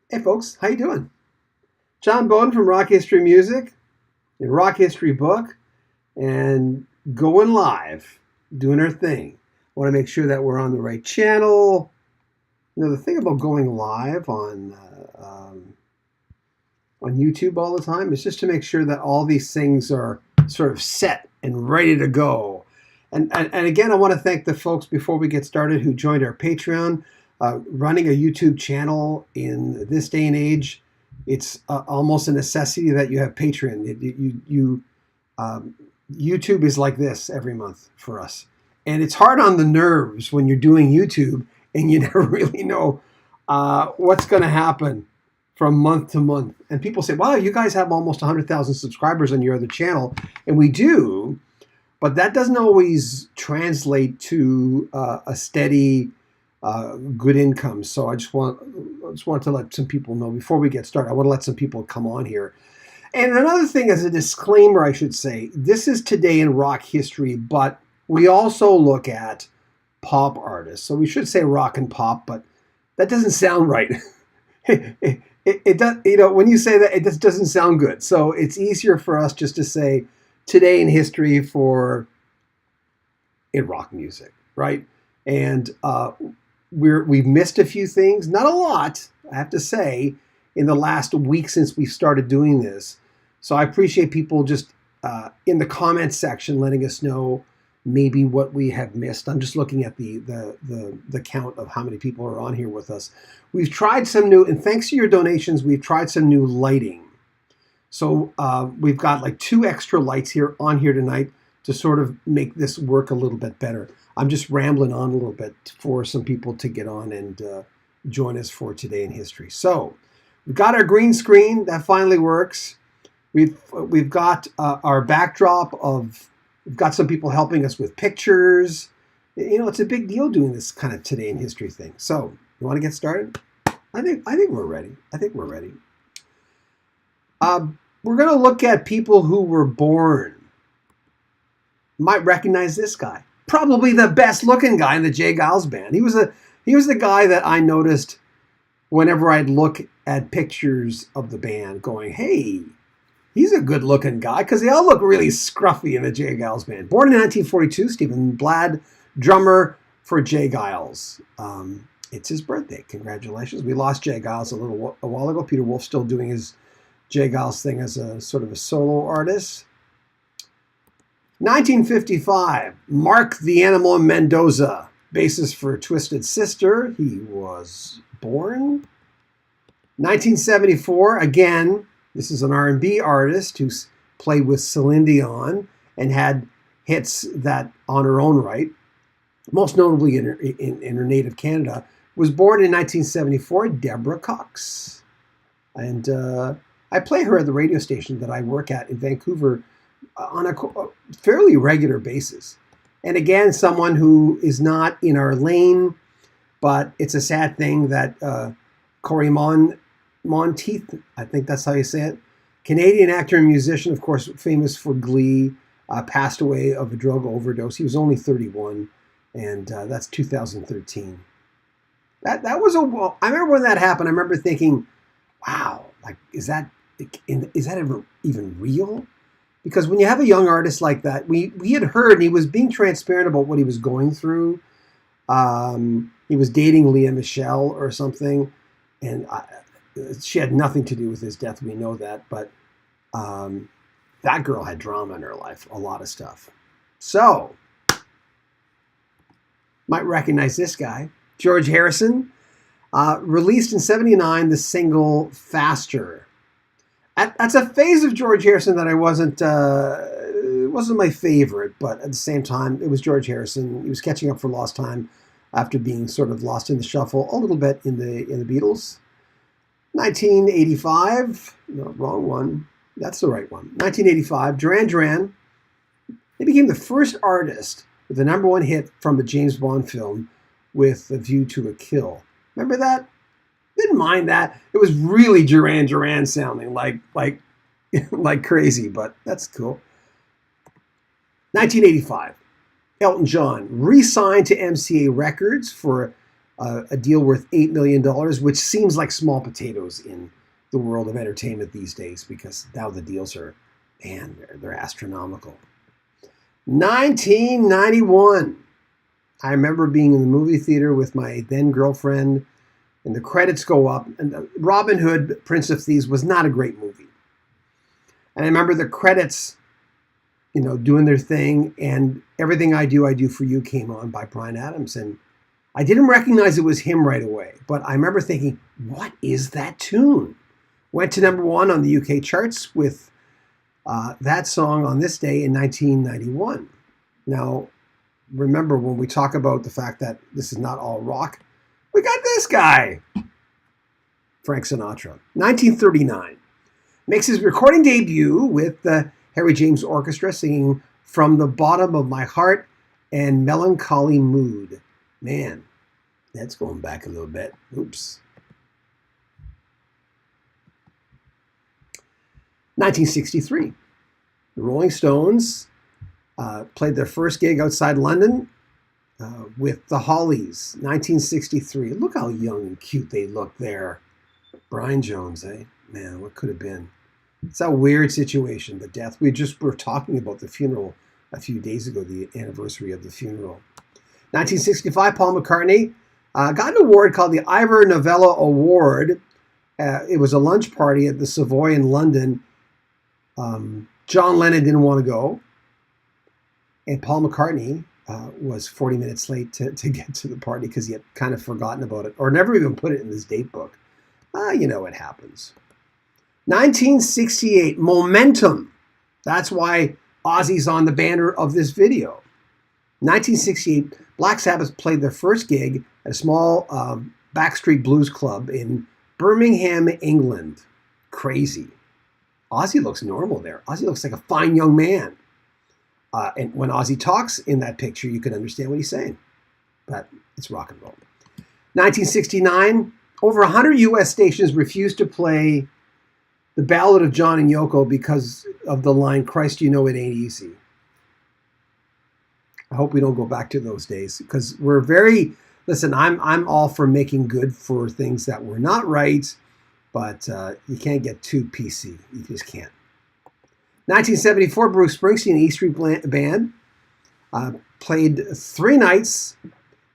Hey folks, how you doing? John Beaudin from Rock History Music and Rock History Book and going live, doing our thing. Want to make sure that we're on the right channel. The thing about going live on YouTube all the time is just to make sure that all these things are sort of set and ready to go. And again, I want to thank the folks before we get started who joined our Patreon. Running a YouTube channel in this day and age, it's almost a necessity that you have Patreon. YouTube is like this every month for us, and it's hard on the nerves when you're doing YouTube and you never really know what's going to happen from month to month. And people say, "Wow, you guys have almost 100,000 subscribers on your other channel," and we do, but that doesn't always translate to a steady good income. So I just want to let some people know before we get started. I want to let some people come on here. And another thing, as a disclaimer, I should say, this is Today in Rock History, but we also look at pop artists. So we should say rock and pop, but that doesn't sound right. It does, when you say that, it just doesn't sound good. So it's easier for us just to say Today in History in rock music, right? And we've missed a few things, not a lot, I have to say, in the last week since we started doing this. So I appreciate people just in the comments section letting us know maybe what we have missed. I'm just looking at the count of how many people are on here with us. We've tried some new, and thanks to your donations, we've tried some new lighting. So we've got like 2 extra lights here on here tonight to sort of make this work a little bit better. I'm just rambling on a little bit for some people to get on and join us for Today in History. So we've got our green screen that finally works. We've got our backdrop we've got some people helping us with pictures. It's a big deal doing this kind of Today in History thing. So you want to get started? I think we're ready. We're going to look at people who were born. You might recognize this guy. Probably the best looking guy in the J. Geils band. He was the guy that I noticed whenever I'd look at pictures of the band going, hey, he's a good looking guy, because they all look really scruffy in the J. Geils band. Born in 1942, Stephen Blad, drummer for J. Geils. It's his birthday. Congratulations. We lost J. Geils a while ago. Peter Wolf's still doing his J. Geils thing as a sort of a solo artist. 1955, Mark the Animal Mendoza, bassist for Twisted Sister. He was born. 1974, again, this is an R&B artist who's played with Celine Dion and had hits that on her own right, most notably in her native Canada. Was born in 1974, Deborah Cox. And I play her at the radio station that I work at in Vancouver on a fairly regular basis. And again, someone who is not in our lane, but it's a sad thing that Corey Monteith, I think that's how you say it, Canadian actor and musician, of course, famous for Glee, passed away of a drug overdose. He was only 31, and that's 2013. That was I remember when that happened. I remember thinking, wow, like is that ever even real? Because when you have a young artist like that, we had heard, and he was being transparent about what he was going through. He was dating Leah Michelle or something, and she had nothing to do with his death. We know that, but that girl had drama in her life, a lot of stuff. So, might recognize this guy, George Harrison, released in '79 the single "Faster." That's a phase of George Harrison that I wasn't my favorite, but at the same time, it was George Harrison. He was catching up for lost time after being sort of lost in the shuffle a little bit in the Beatles. 1985, no, wrong one. That's the right one. 1985, Duran Duran. They became the first artist with the #1 hit from the James Bond film with A View to a Kill. Remember that? Didn't mind that. It was really Duran Duran sounding like crazy, but that's cool. 1985, Elton John re-signed to MCA Records for a deal worth $8 million, which seems like small potatoes in the world of entertainment these days because now the deals are, man, they're astronomical. 1991. I remember being in the movie theater with my then girlfriend, and the credits go up. And Robin Hood, Prince of Thieves was not a great movie. And I remember the credits, doing their thing, and Everything I Do for You came on by Bryan Adams. And I didn't recognize it was him right away, but I remember thinking, what is that tune? Went to #1 on the UK charts with that song on this day in 1991. Now, remember when we talk about the fact that this is not all rock, we got this guy, Frank Sinatra. 1939. Makes his recording debut with the Harry James Orchestra singing From the Bottom of My Heart and Melancholy Mood. Man, that's going back a little bit. Oops. 1963. The Rolling Stones played their first gig outside London with the Hollies. 1963. Look how young and cute they look there. Brian Jones, eh? Man, what could have been? It's a weird situation, the death. We just were talking about the funeral a few days ago, the anniversary of the funeral. 1965, Paul McCartney got an award called the Ivor Novello Award. It was a lunch party at the Savoy in London. John Lennon didn't want to go, and Paul McCartney was 40 minutes late to get to the party because he had kind of forgotten about it or never even put it in his date book. It happens. 1968, Momentum. That's why Ozzy's on the banner of this video. 1968, Black Sabbath played their first gig at a small backstreet blues club in Birmingham, England. Crazy. Ozzy looks normal there. Ozzy looks like a fine young man. And when Ozzy talks in that picture, you can understand what he's saying. But it's rock and roll. 1969, over 100 U.S. stations refused to play The Ballad of John and Yoko because of the line, Christ, you know it ain't easy. I hope we don't go back to those days because we're listen, I'm all for making good for things that were not right, but you can't get too PC. You just can't. 1974, Bruce Springsteen, E Street Band, played 3 nights,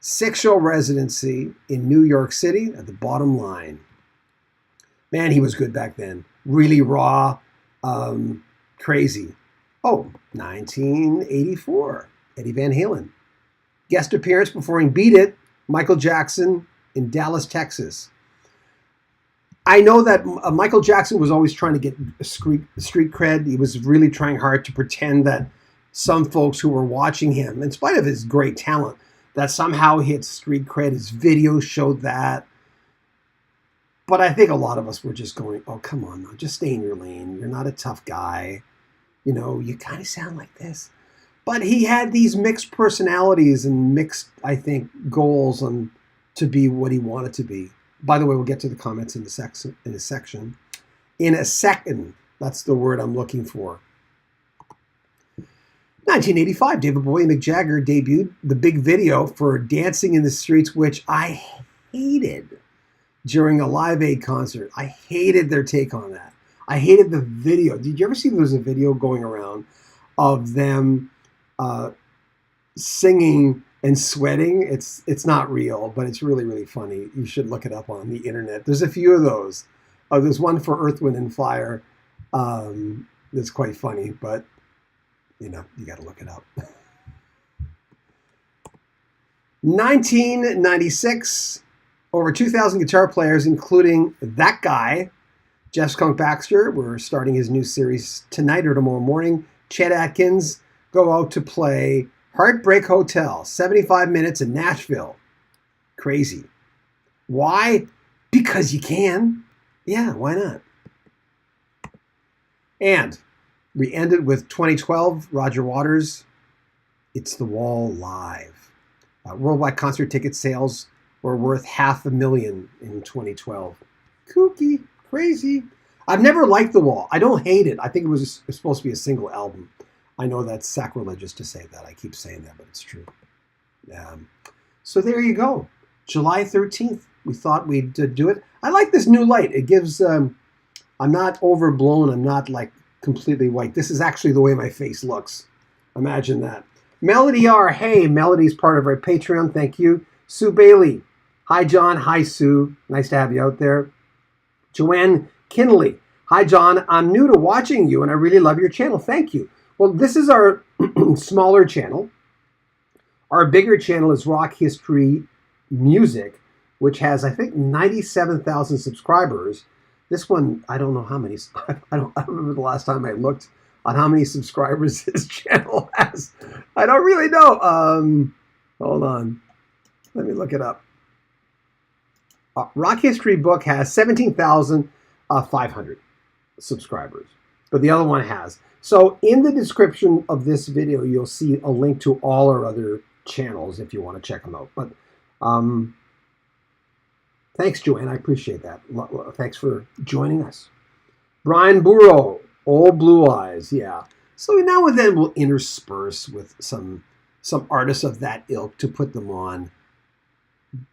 6-show residency in New York City at the Bottom Line. Man, he was good back then. Really raw, crazy. 1984, Eddie Van Halen. Guest appearance performing Beat It, Michael Jackson in Dallas, Texas. I know that Michael Jackson was always trying to get street cred. He was really trying hard to pretend that some folks who were watching him, in spite of his great talent, that somehow he had street cred. His videos showed that. But I think a lot of us were just going, oh, come on now, just stay in your lane. You're not a tough guy. You kind of sound like this. But he had these mixed personalities and mixed, I think, goals to be what he wanted to be. By the way, we'll get to the comments in a section. In a second, that's the word I'm looking for. 1985, David Bowie and Mick Jagger debuted the big video for Dancing in the Streets, which I hated during a Live Aid concert. I hated their take on that. I hated the video. Did you ever see there's a video going around of them singing and sweating? It's not real, but it's really, really funny. You should look it up on the internet. There's a few of those. There's one for Earth, Wind, and Fire that's quite funny, but you got to look it up. 1996, over 2,000 guitar players, including that guy, Jeff Skunk Baxter. We're starting his new series tonight or tomorrow morning. Chet Atkins go out to play Heartbreak Hotel, 75 minutes in Nashville. Crazy. Why? Because you can. Yeah, why not? And we ended with 2012, Roger Waters, It's the Wall Live. Worldwide concert ticket sales were worth $500,000 in 2012. Kooky, crazy. I've never liked The Wall. I don't hate it. I think it was supposed to be a single album. I know that's sacrilegious to say that. I keep saying that, but it's true. So there you go. July 13th, we thought we'd do it. I like this new light. It gives, I'm not overblown. I'm not like completely white. This is actually the way my face looks. Imagine that. Melody R. Hey, Melody's part of our Patreon. Thank you. Sue Bailey. Hi, John. Hi, Sue. Nice to have you out there. Joanne Kinley. Hi, John. I'm new to watching you, and I really love your channel. Thank you. Well, this is our smaller channel. Our bigger channel is Rock History Music, which has, I think, 97,000 subscribers. This one, I don't know how many. I don't remember the last time I looked on how many subscribers this channel has. I don't really know. Hold on. Let me look it up. Rock History Book has 17,500 subscribers, but the other one has. So in the description of this video, you'll see a link to all our other channels if you want to check them out. But thanks, Joanne. I appreciate that. Thanks for joining us. Brian Burrow, Old Blue Eyes. Yeah. So now and then we'll intersperse with some artists of that ilk to put them on.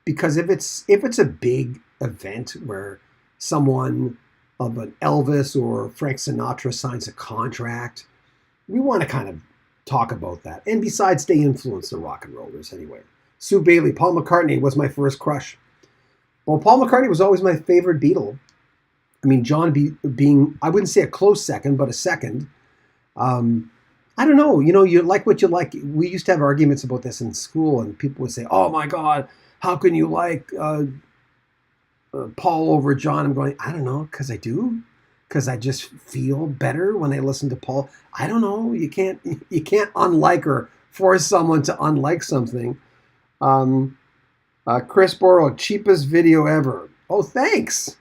Because if it's a big event where someone of an Elvis or Frank Sinatra signs a contract, we want to kind of talk about that. And besides, they influence the rock and rollers anyway. Sue Bailey, Paul McCartney was my first crush. Well, Paul McCartney was always my favorite Beatle. I mean, John being, I wouldn't say a close second, but a second. I don't know. You know, you like what you like. We used to have arguments about this in school, and people would say, oh my God, how can you like Paul over John? I'm going, I don't know, because I do. Because I just feel better when I listen to Paul. I don't know. You can't unlike or force someone to unlike something. Chris Borrow, cheapest video ever. Oh, thanks.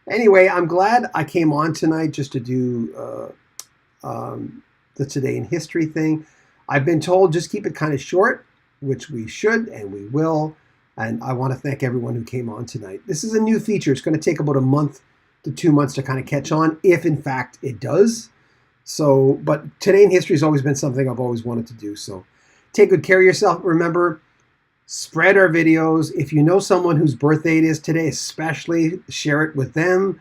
Anyway, I'm glad I came on tonight just to do the Today in History thing. I've been told just keep it kind of short, which we should and we will. And I want to thank everyone who came on tonight. This is a new feature. It's going to take about a month to 2 months to kind of catch on, if in fact it does. So, but Today in History has always been something I've always wanted to do. So take good care of yourself. Remember, spread our videos. If you know someone whose birthday it is today, especially share it with them.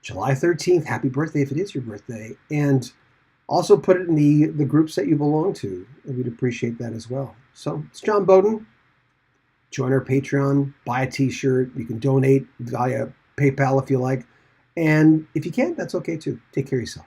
July 13th, happy birthday if it is your birthday. And also put it in the groups that you belong to. And we'd appreciate that as well. So it's John Beaudin. Join our Patreon, buy a t-shirt. You can donate via PayPal if you like. And if you can't, that's okay too. Take care of yourself.